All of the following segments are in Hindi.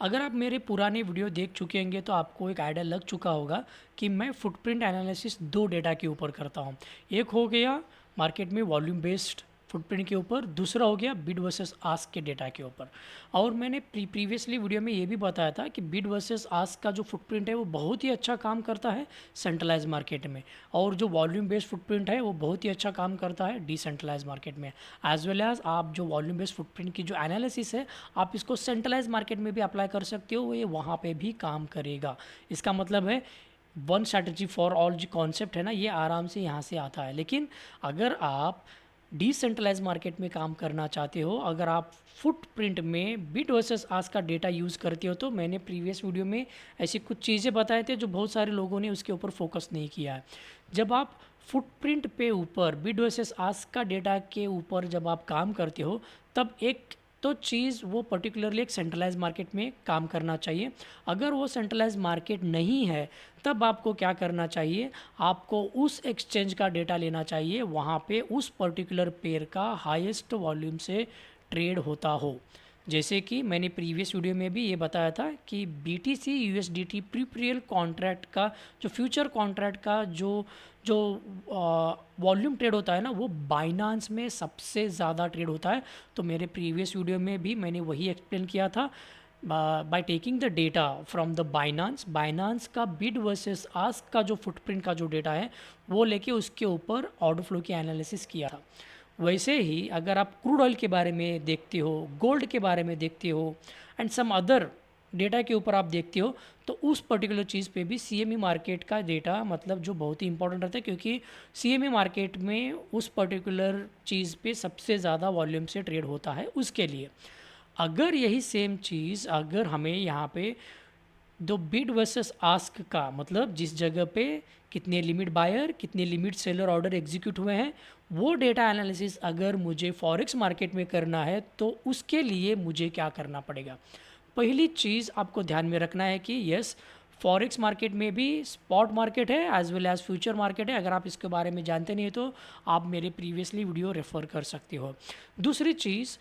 अगर आप मेरे पुराने वीडियो देख चुके होंगे तो आपको एक आइडिया लग चुका होगा कि मैं फुटप्रिंट एनालिसिस दो डेटा के ऊपर करता हूँ। एक हो गया मार्केट में वॉल्यूम बेस्ड फुटप्रिंट के ऊपर, दूसरा हो गया बिड वर्सेस आस्क के डेटा के ऊपर। और मैंने प्रीवियसली वीडियो में ये भी बताया था कि बिड वर्सेस आस्क का जो फुटप्रिंट है वो बहुत ही अच्छा काम करता है सेंट्रलाइज मार्केट में, और जो वॉल्यूम बेस्ड फुटप्रिंट है वो बहुत ही अच्छा काम करता है डिसेंट्रलाइज मार्केट में। एज वेल एज आप जो वॉल्यूम बेस्ड फुटप्रिंट की जो एनालिसिस है आप इसको सेंट्रलाइज मार्केट में भी अप्लाई कर सकते हो, ये वहाँ पे भी काम करेगा। इसका मतलब है वन स्ट्रैटेजी फॉर ऑल जो कॉन्सेप्ट है ना, ये आराम से यहाँ से आता है। लेकिन अगर आप डिसेंट्रलाइज मार्केट में काम करना चाहते हो, अगर आप फुटप्रिंट में बिड वर्सेस आस्क का डेटा यूज़ करते हो, तो मैंने प्रीवियस वीडियो में ऐसी कुछ चीज़ें बताए थे जो बहुत सारे लोगों ने उसके ऊपर फोकस नहीं किया है। जब आप फुटप्रिंट पे ऊपर बिड वर्सेस आस्क का डेटा के ऊपर जब आप काम करते हो, तब एक तो चीज़ वो पर्टिकुलरली एक सेंट्रलाइज मार्केट में काम करना चाहिए। अगर वो सेंट्रलाइज मार्केट नहीं है तब आपको क्या करना चाहिए, आपको उस एक्सचेंज का डेटा लेना चाहिए वहाँ पे उस पर्टिकुलर पेयर का हाईएस्ट वॉल्यूम से ट्रेड होता हो। जैसे कि मैंने प्रीवियस वीडियो में भी ये बताया था कि BTC USDT प्रीपेरियल कॉन्ट्रैक्ट का जो फ्यूचर कॉन्ट्रैक्ट का जो जो वॉल्यूम ट्रेड होता है ना, वो बाइनांस में सबसे ज़्यादा ट्रेड होता है। तो मेरे प्रीवियस वीडियो में भी मैंने वही एक्सप्लेन किया था। By taking the data from the Binance का बिड वर्सेस आस्क का जो फुटप्रिंट का जो डेटा है वो लेके उसके ऊपर ऑर्डर फ्लो की एनालिसिस किया था। वैसे ही अगर आप क्रूड ऑयल के बारे में देखते हो, गोल्ड के बारे में देखते हो एंड सम अदर डेटा के ऊपर आप देखते हो, तो उस पर्टिकुलर चीज़ पे भी CME मार्केट का डेटा मतलब जो बहुत ही इंपॉर्टेंट रहता है, क्योंकि CME मार्केट में उस पर्टिकुलर चीज़ पे सबसे ज़्यादा वॉल्यूम से ट्रेड होता है उसके लिए। अगर यही सेम चीज़ अगर हमें यहाँ पे दो बिड वर्सेस आस्क का मतलब जिस जगह पे कितने लिमिट बायर कितने लिमिट सेलर ऑर्डर एग्जीक्यूट हुए हैं वो डेटा एनालिसिस अगर मुझे फॉरेक्स मार्केट में करना है तो उसके लिए मुझे क्या करना पड़ेगा। पहली चीज़ आपको ध्यान में रखना है कि यस, फॉरेक्स मार्केट में भी स्पॉट मार्केट है as well as future market है। अगर आप इसके बारे में जानते नहीं तो आप मेरे प्रीवियसली वीडियो रेफ़र कर सकते हो। दूसरी चीज़,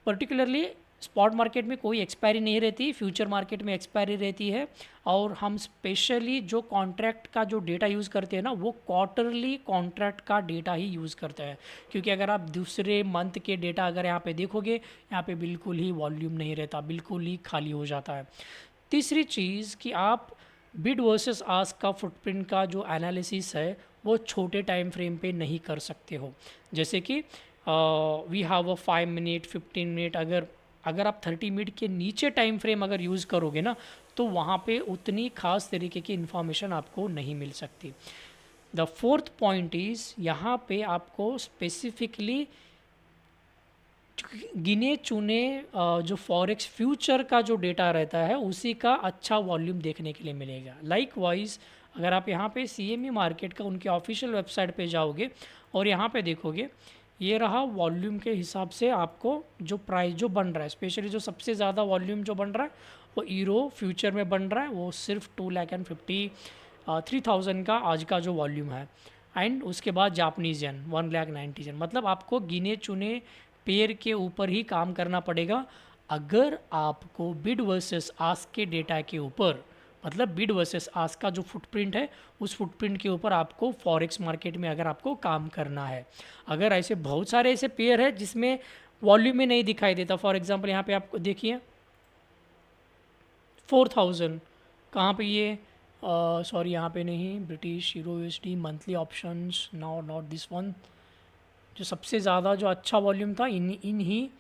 पर्टिकुलरली स्पॉट मार्केट में कोई एक्सपायरी नहीं रहती, फ्यूचर मार्केट में एक्सपायरी रहती है। और हम स्पेशली जो कॉन्ट्रैक्ट का जो डेटा यूज़ करते हैं ना, वो क्वार्टरली कॉन्ट्रैक्ट का डेटा ही यूज़ करते हैं। क्योंकि अगर आप दूसरे मंथ के डेटा अगर यहाँ पे देखोगे, यहाँ पे बिल्कुल ही वॉल्यूम नहीं रहता, बिल्कुल ही खाली हो जाता है। तीसरी चीज़ कि आप बिड वर्सेस आस्क का फुटप्रिंट का जो एनालिसिस है वो छोटे टाइम फ्रेम पे नहीं कर सकते हो। जैसे कि we have a 5 minute 15 minute, अगर अगर आप 30 मिनट के नीचे टाइम फ्रेम अगर यूज़ करोगे ना, तो वहाँ पे उतनी खास तरीके की इन्फॉर्मेशन आपको नहीं मिल सकती। द फोर्थ पॉइंट इज़, यहाँ पे आपको स्पेसिफिकली गिने चुने जो फॉरेक्स फ्यूचर का जो डेटा रहता है उसी का अच्छा वॉल्यूम देखने के लिए मिलेगा। लाइक वाइज अगर आप यहाँ पे CME मार्केट का उनके ऑफिशियल वेबसाइट पे जाओगे और यहाँ पे देखोगे, ये रहा वॉल्यूम के हिसाब से आपको जो प्राइस जो बन रहा है, स्पेशली जो सबसे ज़्यादा वॉल्यूम जो बन रहा है वो ईरो फ्यूचर में बन रहा है, वो सिर्फ 2,53,000 का आज का जो वॉल्यूम है। एंड उसके बाद जापनीज येन 1,90,000। मतलब आपको गिने चुने पेयर के ऊपर ही काम करना पड़ेगा। अगर आपको बिड वर्सेस आस्क के डेटा के ऊपर, मतलब बिड वर्सेस आस्क का जो फुटप्रिंट है उस फुटप्रिंट के ऊपर आपको फॉरेक्स मार्केट में अगर आपको काम करना है। अगर ऐसे बहुत सारे ऐसे पेयर है जिसमें वॉल्यूम में नहीं दिखाई देता, फॉर एग्जांपल यहाँ पे आपको देखिए 4,000 कहाँ पे ये, सॉरी यहाँ पे नहीं, British euro USD monthly options, now not this one. जो सबसे ज़्यादा जो अच्छा वॉल्यूम था इन ही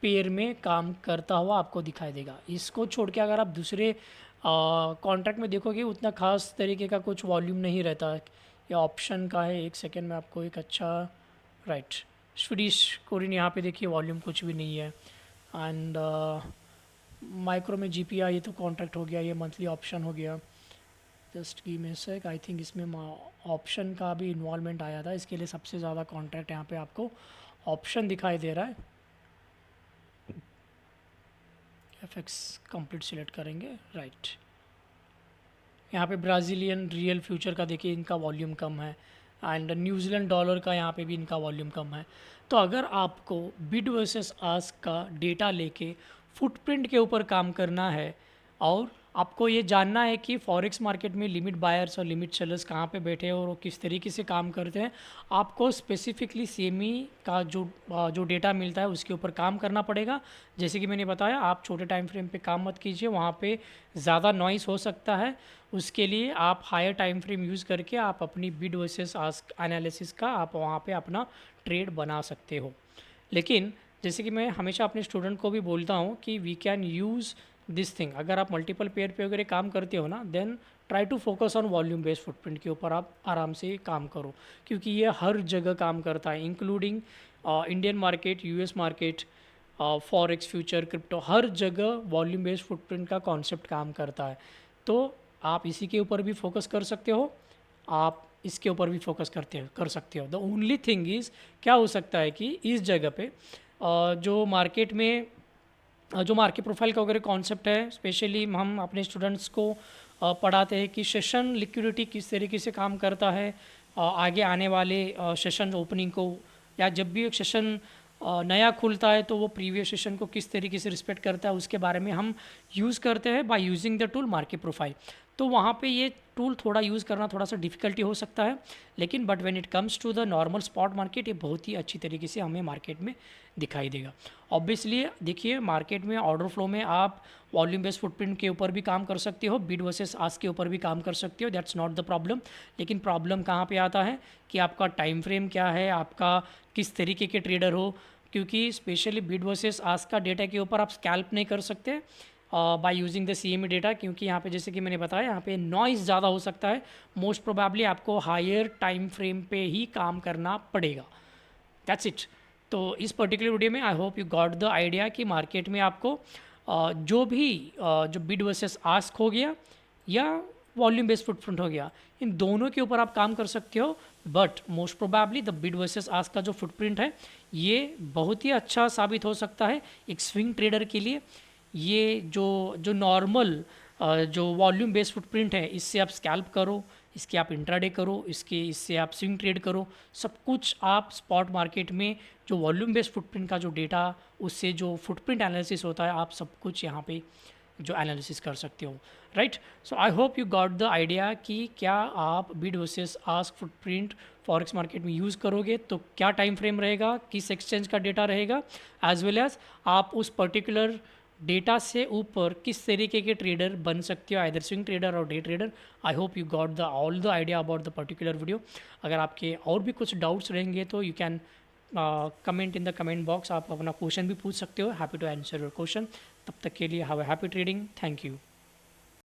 पेयर में काम करता हुआ आपको दिखाई देगा। इसको छोड़ के अगर आप दूसरे कॉन्ट्रैक्ट में देखोगे उतना खास तरीके का कुछ वॉल्यूम नहीं रहता। ये ऑप्शन का है, एक सेकेंड में आपको एक अच्छा, राइट, स्वीडिश कोरियन, यहाँ पे देखिए वॉल्यूम कुछ भी नहीं है। एंड माइक्रो में GPI, ये तो कॉन्ट्रैक्ट हो गया, ये मंथली ऑप्शन हो गया। Just give me a sec, I think इसमें ऑप्शन का भी इन्वॉल्वमेंट आया था, इसके लिए सबसे ज़्यादा कॉन्ट्रैक्ट यहाँ पे आपको ऑप्शन दिखाई दे रहा है। FX कंप्लीट सिलेक्ट करेंगे, राइट। यहाँ पे ब्राज़ीलियन रियल फ्यूचर का देखिए इनका वॉल्यूम कम है, एंड न्यूजीलैंड डॉलर का यहाँ पे भी इनका वॉल्यूम कम है। तो अगर आपको बिड वर्सेस आस्क का डेटा लेके फुटप्रिंट के ऊपर काम करना है और आपको ये जानना है कि फॉरेक्स मार्केट में लिमिट बायर्स और लिमिट सेलर्स कहाँ पे बैठे हैं और वो किस तरीके से काम करते हैं। आपको स्पेसिफिकली सीएमई का जो डेटा मिलता है उसके ऊपर काम करना पड़ेगा। जैसे कि मैंने बताया, आप छोटे टाइम फ्रेम पे काम मत कीजिए, वहाँ पे ज़्यादा नॉइस हो सकता है। उसके लिए आप हायर टाइम फ्रेम यूज़ करके आप अपनी बिड वर्सेस आस्क एनालिसिस का आप वहाँ पे अपना ट्रेड बना सकते हो। लेकिन जैसे कि मैं हमेशा अपने स्टूडेंट को भी बोलता हूँ कि we can use this thing. अगर आप मल्टीपल पेयर पे वगैरह काम करते हो ना, then try to focus on volume based footprint के ऊपर आप आराम से काम करो, क्योंकि ये हर जगह काम करता है, including Indian market, US market, forex, future, crypto, हर जगह वॉल्यूम बेस्ड फुटप्रिंट का कॉन्सेप्ट काम करता है। तो आप इसी के ऊपर भी फोकस कर सकते हो, आप इसके ऊपर भी फोकस कर सकते हो। द ओनली थिंग इज़, क्या हो सकता है कि इस जगह पे जो मार्केट में जो मार्केट प्रोफाइल का वगैरह कॉन्सेप्ट है, स्पेशली हम अपने स्टूडेंट्स को पढ़ाते हैं कि सेशन लिक्विडिटी किस तरीके से काम करता है, आगे आने वाले सेशन ओपनिंग को, या जब भी एक सेशन नया खुलता है तो वो प्रीवियस सेशन को किस तरीके से रिस्पेक्ट करता है, उसके बारे में हम यूज़ करते हैं by using the tool market profile. तो वहाँ पे ये टूल थोड़ा यूज़ करना थोड़ा सा डिफ़िकल्टी हो सकता है, लेकिन but when it comes to the normal spot market, ये बहुत ही अच्छी तरीके से हमें मार्केट में दिखाई देगा। ऑब्वियसली देखिए, मार्केट में ऑर्डर फ्लो में आप वॉल्यूम बेस्ड फुटप्रिंट के ऊपर भी काम कर सकते हो, बिड वर्सेस आस्क के ऊपर भी काम कर सकते हो, दैट्स नॉट द प्रॉब्लम। लेकिन प्रॉब्लम कहाँ पे आता है कि आपका टाइम फ्रेम क्या है, आपका किस तरीके के ट्रेडर हो, क्योंकि स्पेशली बिड वर्सेस आस्क का डेटा के ऊपर आप स्कैल्प नहीं कर सकते by using the CME data, क्योंकि यहाँ पे जैसे कि मैंने बताया, यहाँ पे नॉइज़ ज़्यादा हो सकता है। मोस्ट प्रोबेबली आपको हायर टाइम फ्रेम पे ही काम करना पड़ेगा। That's it. तो इस पर्टिकुलर वीडियो में आई hope you got the idea कि मार्केट में आपको जो भी जो बिड वर्सेस आस्क हो गया या वॉल्यूम बेस्ड फुटप्रिंट हो गया, इन दोनों के ऊपर आप काम कर सकते हो। But most probably the bid versus ask का जो फुटप्रिंट है, ये बहुत ही अच्छा साबित हो सकता है एक स्विंग ट्रेडर के लिए। ये जो नॉर्मल जो वॉल्यूम बेस्ड फुटप्रिंट है, इससे आप स्कैल्प करो, इसके आप इंट्राडे करो, इससे आप स्विंग ट्रेड करो, सब कुछ आप स्पॉट मार्केट में जो वॉल्यूम बेस्ड फुटप्रिंट का जो डेटा, उससे जो फुटप्रिंट एनालिसिस होता है, आप सब कुछ यहाँ पे जो एनालिसिस कर सकते हो, right. So I hope you got the idea कि क्या आप bid versus ask footprint forex market में यूज़ करोगे तो क्या टाइम फ्रेम रहेगा, किस एक्सचेंज का डेटा रहेगा, एज वेल एज आप उस पर्टिकुलर डेटा से ऊपर किस तरीके के ट्रेडर बन सकते हो, आइदर स्विंग ट्रेडर और day trader. I hope you got the all the idea about the particular video. अगर आपके और भी कुछ डाउट्स रहेंगे तो you can comment in the comment box, आप अपना क्वेश्चन भी पूछ सकते हो, happy to answer your question. तब तक के लिए have a happy trading, thank you.